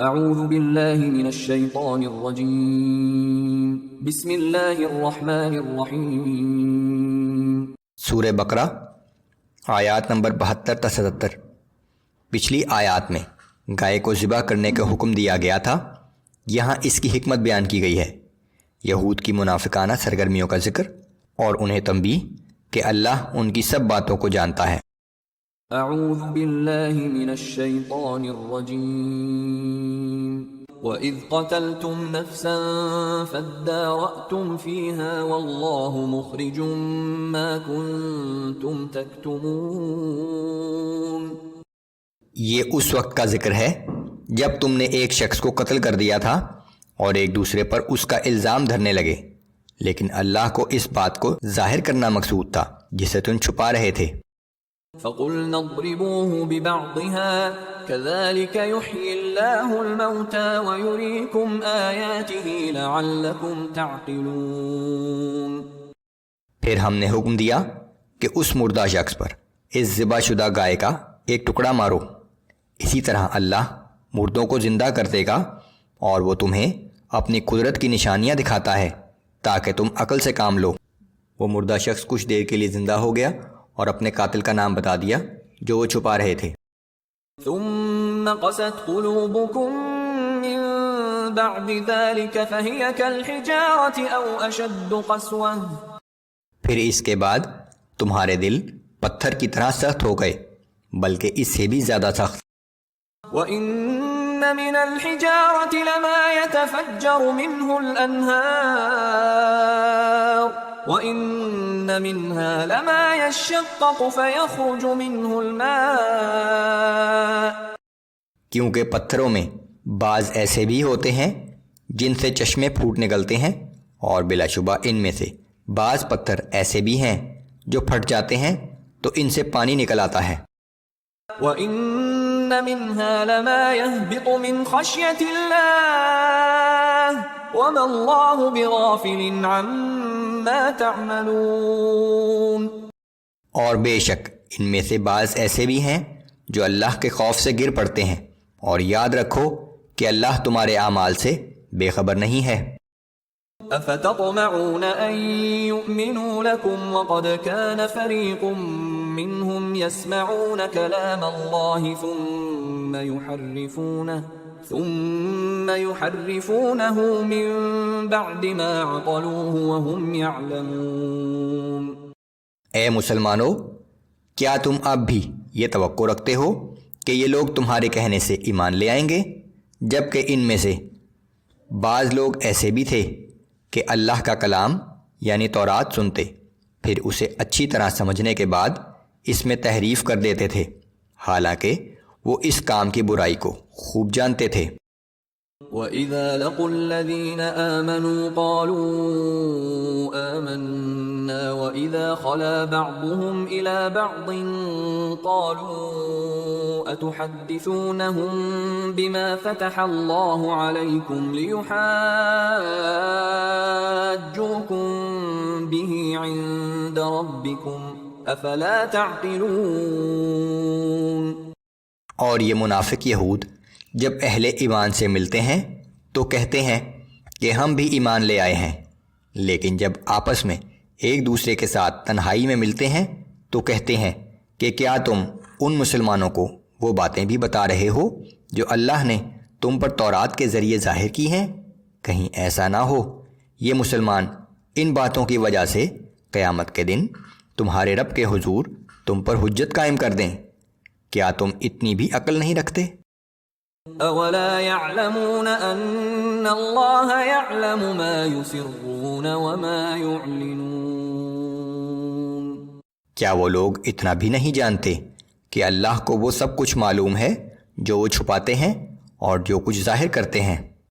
اعوذ باللہ من الشیطان الرجیم بسم اللہ الرحمن الرحیم۔ سورہ بقرہ آیات نمبر 72 تا 77۔ پچھلی آیات میں گائے کو ذبح کرنے کا حکم دیا گیا تھا، یہاں اس کی حکمت بیان کی گئی ہے۔ یہود کی منافقانہ سرگرمیوں کا ذکر اور انہیں تنبیہ کہ اللہ ان کی سب باتوں کو جانتا ہے۔ اعوذ باللہ من الشیطان الرجیم وَإِذْ قَتَلْتُمْ نَفْسًا فَادَّارَأْتُمْ فِيهَا وَاللَّهُ مُخْرِجٌ مَا كُنْتُمْ تَكْتُمُونَ۔ یہ اس وقت کا ذکر ہے جب تم نے ایک شخص کو قتل کر دیا تھا اور ایک دوسرے پر اس کا الزام دھرنے لگے، لیکن اللہ کو اس بات کو ظاہر کرنا مقصود تھا جسے تم چھپا رہے تھے۔ فَقُلْنَا اضْرِبُوهُ بِبَعْضِهَا كَذَلِكَ يُحْيِي اللَّهُ الْمَوْتَى وَيُرِيكُمْ آيَاتِهِ لَعَلَّكُمْ تَعْقِلُونَ۔ پھر ہم نے حکم دیا کہ اس مردہ شخص پر اس ذبح شدہ گائے کا ایک ٹکڑا مارو، اسی طرح اللہ مردوں کو زندہ کر دے گا اور وہ تمہیں اپنی قدرت کی نشانیاں دکھاتا ہے تاکہ تم عقل سے کام لو۔ وہ مردہ شخص کچھ دیر کے لیے زندہ ہو گیا اور اپنے قاتل کا نام بتا دیا جو وہ چھپا رہے تھے۔ ثم قست قلوبكم من بعد ذلك فهي كالحجارة او اشد قسوة۔ پھر اس کے بعد تمہارے دل پتھر کی طرح سخت ہو گئے، بلکہ اس سے بھی زیادہ سخت۔ وَإِنَّ مِنَ الْحِجَارَةِ لَمَا يَتَفَجَّرُ مِنْهُ الْأَنْهَارُ وَإِنَّ مِنْهَا لَمَا يَشَّقَّقُ فَيَخْرُجُ مِنْهُ الْمَاءُ۔ کیونکہ پتھروں میں بعض ایسے بھی ہوتے ہیں جن سے چشمے پھوٹ نکلتے ہیں، اور بلا شبہ ان میں سے بعض پتھر ایسے بھی ہیں جو پھٹ جاتے ہیں تو ان سے پانی نکل آتا ہے۔ وَإِنَّ مِنْهَا لَمَا يَهْبِطُ مِنْ خَشْيَةِ اللَّهِ وَمَا اللَّهُ بِغَافِلٍ عَمَّا تَعْمَلُونَ۔ اور بے شک ان میں سے بعض ایسے بھی ہیں جو اللہ کے خوف سے گر پڑتے ہیں، اور یاد رکھو کہ اللہ تمہارے اعمال سے بے خبر نہیں ہے۔ أَفَتَطْمَعُونَ أَن يُؤْمِنُوا لَكُمْ وَقَدْ كَانَ فَرِيقٌ مِّنْهُمْ يَسْمَعُونَ كَلَامَ اللَّهِ ثُمَّ يُحَرِّفُونَهُ مِن بَعْدِ مَا عَقَلُوهُ وَهُمْ يَعْلَمُونَ۔ اے مسلمانوں، کیا تم اب بھی یہ توقع رکھتے ہو کہ یہ لوگ تمہارے کہنے سے ایمان لے آئیں گے، جبکہ ان میں سے بعض لوگ ایسے بھی تھے کہ اللہ کا کلام یعنی تورات سنتے، پھر اسے اچھی طرح سمجھنے کے بعد اس میں تحریف کر دیتے تھے، حالانکہ وہ اس کام کی برائی کو خوب جانتے تھے۔ وَإِذَا لَقُوا الَّذِينَ آمَنُوا قَالُوا آمَنَّا وَإِذَا خَلَا بَعْضُهُمْ إِلَى بَعْضٍ قَالُوا أَتُحَدِّثُونَهُم بِمَا فَتَحَ اللَّهُ عَلَيْكُمْ لِيُحَاجُّوكُم بِهِ عِندَ رَبِّكُمْ أَفَلَا تَعْقِلُونَ۔ اور یہ منافق یہود جب اہل ایمان سے ملتے ہیں تو کہتے ہیں کہ ہم بھی ایمان لے آئے ہیں، لیکن جب آپس میں ایک دوسرے کے ساتھ تنہائی میں ملتے ہیں تو کہتے ہیں کہ کیا تم ان مسلمانوں کو وہ باتیں بھی بتا رہے ہو جو اللہ نے تم پر تورات کے ذریعے ظاہر کی ہیں؟ کہیں ایسا نہ ہو یہ مسلمان ان باتوں کی وجہ سے قیامت کے دن تمہارے رب کے حضور تم پر حجت قائم کر دیں۔ کیا تم اتنی بھی عقل نہیں رکھتے؟ أَوَلَا يَعْلَمُونَ أَنَّ اللَّهَ يَعْلَمُ مَا يُسِرُّونَ وَمَا يُعْلِنُونَ۔ کیا وہ لوگ اتنا بھی نہیں جانتے کہ اللہ کو وہ سب کچھ معلوم ہے جو وہ چھپاتے ہیں اور جو کچھ ظاہر کرتے ہیں؟